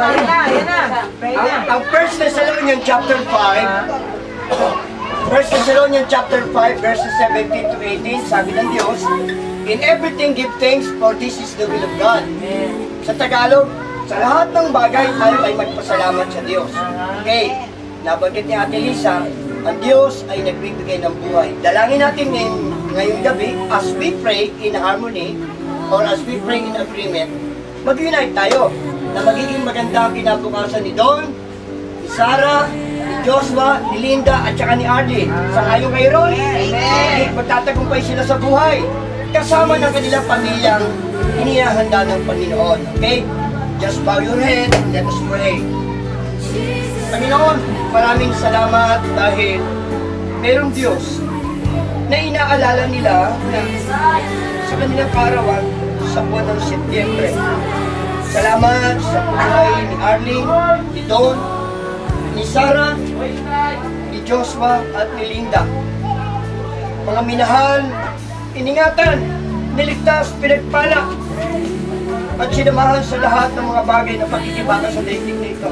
Yan na. Ang 1 Thessalonians chapter 5, 1 Thessalonians chapter 5 verses 17 to 18, sabi ng Diyos, in everything give thanks, for this is the will of God. Sa Tagalog, sa lahat ng bagay tayo ay magpasalamat sa Diyos. Okay, nabanggit ni Ate Lisa, ang Diyos ay nagbibigay ng buhay. Dalangin natin ngayong gabi, as we pray in harmony, or as we pray in agreement, mag-unite tayo na magiging maganda ang kinabukasan ni Don, ni Sarah, ni Joshua, ni Linda, at saka ni Arlie. Sangayon kayo ron? Amen! Magtatagumpay sila sa buhay, kasama ng kanilang pamilyang inihahanda ng Panginoon. Okay? Just bow your head and let us pray. Panginoon, maraming salamat dahil merong Diyos na inaalala nila na sa kanilang kaarawan sa buwan ng Setyembre. Salamat sa buhay ni Arling, ni Don, ni Sarah, ni Joshua at ni Linda. Mga minahal, iningatan, niligtas, pinagpala, at sinamahan sa lahat ng mga bagay na pagkikibaka sa daigdig na ito.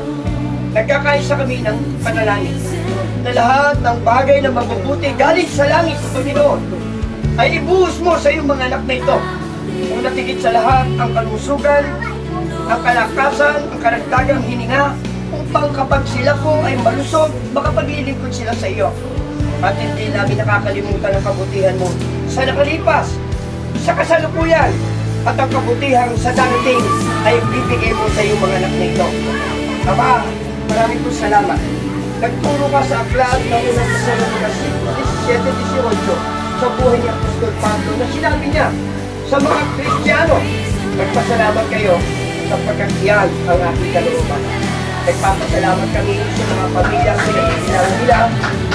Nagkakaisa kami ng panalangin na lahat ng bagay na mabubuti galing sa langit sa Panginoon ay ibuhos mo sa iyong mga anak na ito. Kung natigit sa lahat ang kalusugan, ang kalakasan, ang karagdagang hininga, upang kapag sila po ay malusog, makapaglilingkod sila sa iyo. At hindi namin nakakalimutan ang kabutihan mo sa nakalipas, sa kasalukuyan, at ang kabutihang sa darating ay bibigay mo sa iyong mga anak na ito. Ama, maraming po salamat. Nagturo ka sa aklat ng unang Thessalonians 17-18 sa buhay ni Apostol Pablo na sinabi niya sa mga Kristiyano, nagpasalamat kayo sapagkat yan ang aking kalooban. Nagpapasalamat kami sa mga pamilyang pinagkailangan nila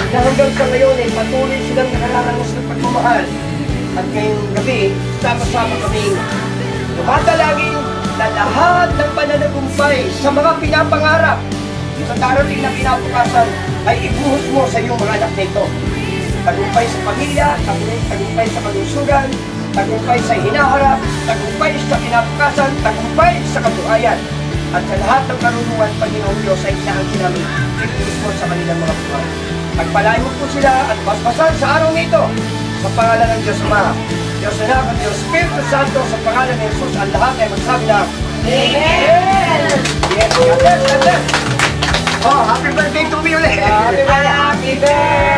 na hanggang sa ngayon ay patuloy silang nakalalanos ng pagmamahal. At ngayong gabi, sama-sama kami dumadalangin na lahat ng pananagumpay sa mga pinapangarap sa darating na kinabukasan ay ibuhos mo sa iyong mga anak na ito. Tagumpay sa pamilya, tagumpay sa kalusugan, tagumpay sa hinaharap, tagumpay sa kinabukasan, tagumpay sa kabuhayan. At sa lahat ng karunungan, Panginoong Diyos ay inaangkin namin, ibuhos mo sa kanilang mga buhay. Pagpalain mo po sila at basbasan sa araw nito sa pangalan ng Diyos Ama, Diyos Anak at Diyos Espiritu Santo, sa pangalan ng Jesus, ang lahat ay magsabi na Amen! Yes, God bless, God bless! Oh, happy birthday to me ulit! Happy birthday!